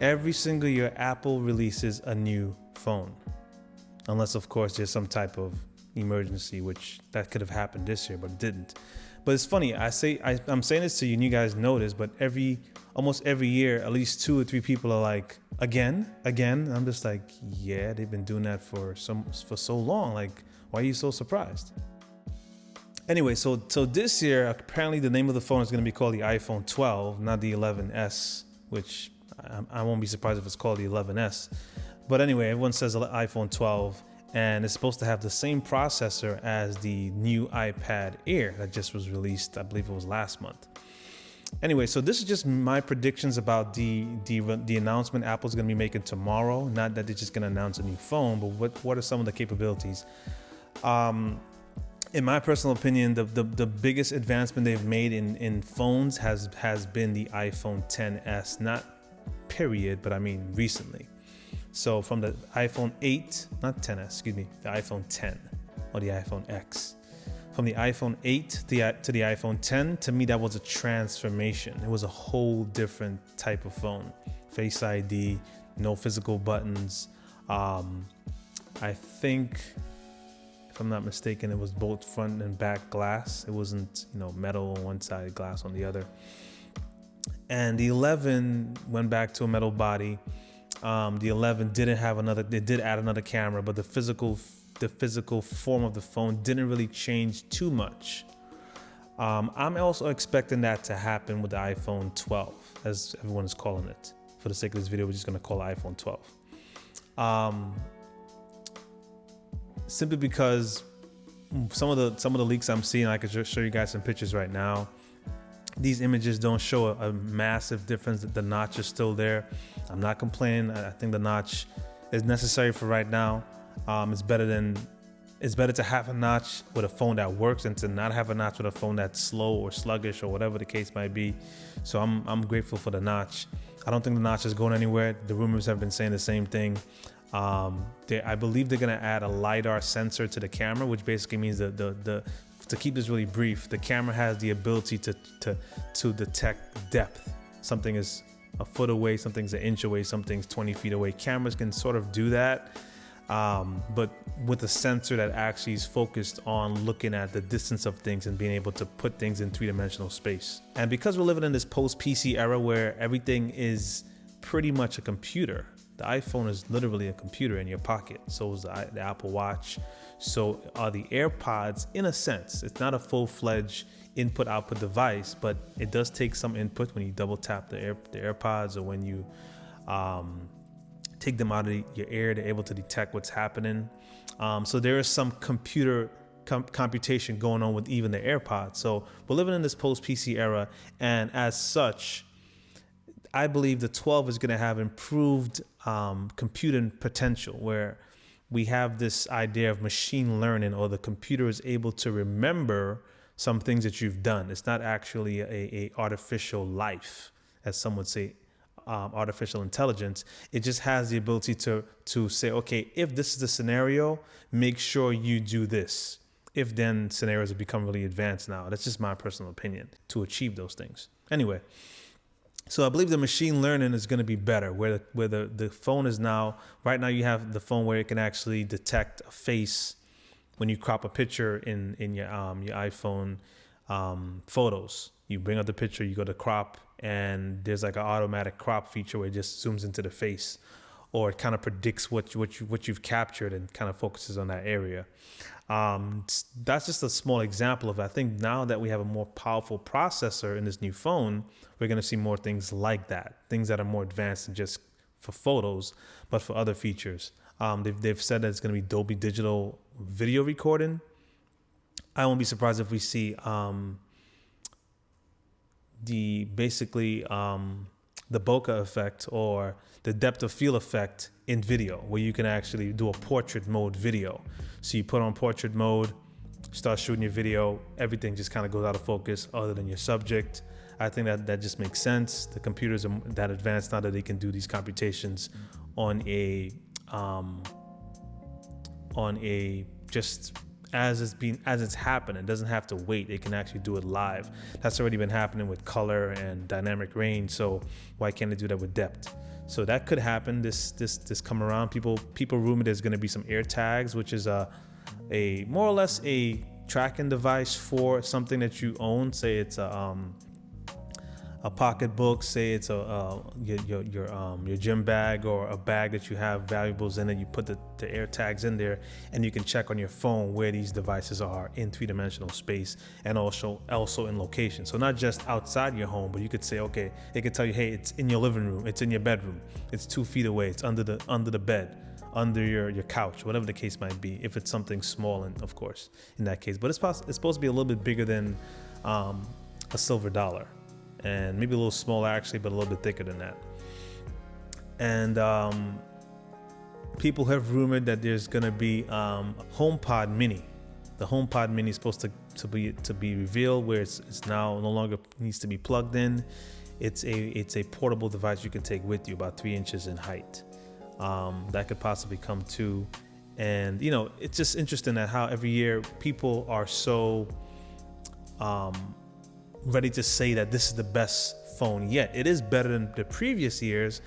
Every single year, Apple releases a new phone. Unless, of course, there's some type of emergency, which that could have happened this year, but it didn't. But it's funny, I'm saying this to you and you guys know this, but almost every year, at least 2 or 3 people are like, again. I'm just like, yeah, they've been doing that for so long. Like, why are you so surprised? Anyway, so this year, apparently the name of the phone is going to be called the iPhone 12, not the 11S, which I won't be surprised if it's called the 11S. But anyway, everyone says iPhone 12, and it's supposed to have the same processor as the new iPad Air that just was released, I believe it was last month. Anyway, so this is just my predictions about the announcement Apple's going to be making tomorrow. Not that they're just going to announce a new phone, but what are some of the capabilities? In my personal opinion, the biggest advancement they've made in phones has been the iPhone XS, not period, but I mean recently. So from the iPhone 8, not 10s, excuse me, the iPhone 10 or the iPhone X. From the iPhone 8 to the iPhone 10, to me, that was a transformation. It was a whole different type of phone. Face ID, no physical buttons. I think, if I'm not mistaken, it was both front and back glass. It wasn't, metal on one side, glass on the other. And the 11 went back to a metal body. The 11 didn't have they did add another camera, but the physical form of the phone didn't really change too much. I'm also expecting that to happen with the iPhone 12, as everyone is calling it. For the sake of this video, we're just going to call it iPhone 12. Simply because some of the leaks I'm seeing, I could just show you guys some pictures right now. These images don't show a massive difference. The notch is still there. I'm not complaining. I think the notch is necessary for right now. It's better to have a notch with a phone that works and to not have a notch with a phone that's slow or sluggish or whatever the case might be. So I'm grateful for the notch. I don't think the notch is going anywhere. The rumors have been saying the same thing. I believe they're gonna add a Lidar sensor to the camera, which basically means to keep this really brief, the camera has the ability to detect depth. Something is a foot away, something's an inch away, something's 20 feet away. Cameras can sort of do that, but with a sensor that actually is focused on looking at the distance of things and being able to put things in 3-dimensional space. And because we're living in this post-PC era where everything is pretty much a computer, the iPhone is literally a computer in your pocket. So is the Apple Watch. So are the Airpods, in a sense. It's not a full-fledged input-output device, but it does take some input when you double tap the Airpods, or when you take them out of your ear. They're able to detect what's happening. So there is some computer computation going on with even the AirPods. So we're living in this post-PC era, and as such, I believe the 12 is going to have improved computing potential, where we have this idea of machine learning, or the computer is able to remember some things that you've done. It's not actually a artificial life, as some would say, artificial intelligence. It just has the ability to say, okay, if this is the scenario, make sure you do this. If then scenarios have become really advanced now. That's just my personal opinion, to achieve those things. Anyway, so I believe the machine learning is going to be better, where the phone is now, right now you have the phone where it can actually detect a face when you crop a picture in your iPhone photos. You bring up the picture, you go to crop, and there's like an automatic crop feature where it just zooms into the face, or it kind of predicts what you've captured and kind of focuses on that area. That's just a small example of it. I think now that we have a more powerful processor in this new phone, we're going to see more things like that, things that are more advanced than just for photos, but for other features. They've said that it's going to be Dolby Digital video recording. I won't be surprised if we see the bokeh effect, or the depth of field effect in video, where you can actually do a portrait mode video. So you put on portrait mode, start shooting your video, everything just kind of goes out of focus other than your subject. I think that just makes sense. The computers are that advanced now that they can do these computations on a just as it's happening. It doesn't have to wait. It can actually do it live. That's already been happening with color and dynamic range. So why can't they do that with depth? So that could happen this come around. People rumor there's going to be some AirTags, which is a more or less a tracking device for something that you own. Say it's a pocketbook, say it's your gym bag or a bag that you have valuables in it. You put the AirTags in there, and you can check on your phone where these devices are in three-dimensional space, and also in location. So not just outside your home, but you could say, okay, it could tell you, hey, it's in your living room, it's in your bedroom, it's 2 feet away, it's under the bed, under your couch, whatever the case might be, if it's something small, and of course in that case. But it's supposed to be a little bit bigger than a silver dollar, and maybe a little smaller actually, but a little bit thicker than that. And people have rumored that there's gonna be HomePod Mini. The HomePod Mini is supposed to be revealed, where it's now no longer needs to be plugged in. It's a portable device you can take with you, about 3 inches in height. That could possibly come too. And it's just interesting that how every year people are so ready to say that this is the best phone yet. It is better than the previous years,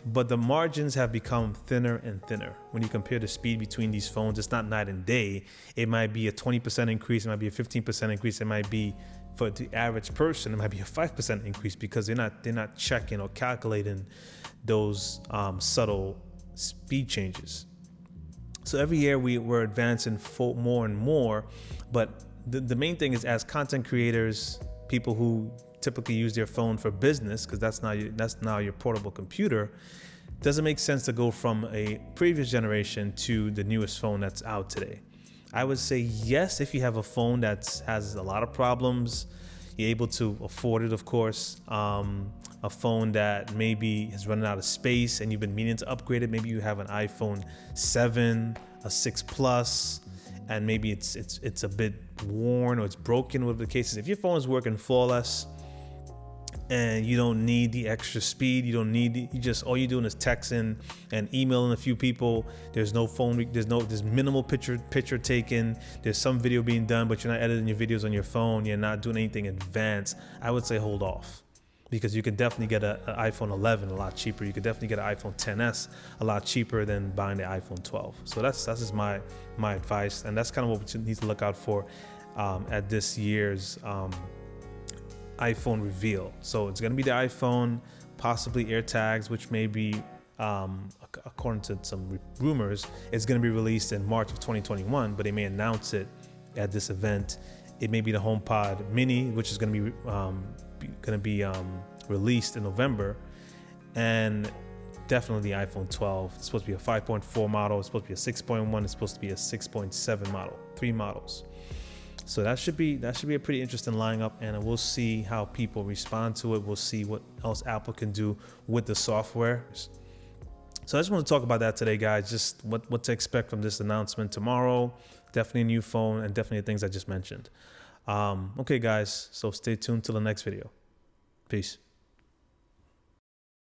but the margins have become thinner and thinner. When you compare the speed between these phones, it's not night and day. It might be a 20% increase, it might be a 15% increase, it might be, for the average person, it might be a 5% increase, because they're not checking or calculating those subtle speed changes. So every year we're advancing more and more, but the main thing is, as content creators, people who typically use their phone for business, because that's now your portable computer, doesn't make sense to go from a previous generation to the newest phone that's out today. I would say yes, if you have a phone that has a lot of problems, you're able to afford it, of course. A phone that maybe is running out of space and you've been meaning to upgrade it. Maybe you have an iPhone 7, a 6 Plus, and maybe it's a bit worn or it's broken, whatever the case is. If your phone is working flawless and you don't need the extra speed, all you're doing is texting and emailing a few people. There's no phone, there's minimal picture taken. There's some video being done, but you're not editing your videos on your phone. You're not doing anything advanced. I would say hold off, because you could definitely get an iPhone 11 a lot cheaper. You could definitely get an iPhone XS a lot cheaper than buying the iPhone 12. So that's just my advice, and that's kind of what we need to look out for at this year's iPhone reveal. So it's going to be the iPhone, possibly AirTags, which may be, according to some rumors, it's going to be released in March of 2021, but they may announce it at this event. It may be the HomePod Mini, which is going to be released in November, and definitely the iPhone 12. It's supposed to be a 5.4 model. It's supposed to be a 6.1. It's supposed to be a 6.7 model. 3 models. So that should be a pretty interesting lineup, and we'll see how people respond to it. We'll see what else Apple can do with the software. So I just want to talk about that today, guys. Just what to expect from this announcement tomorrow. Definitely a new phone, and definitely the things I just mentioned. Okay, guys. So stay tuned till the next video. Peace.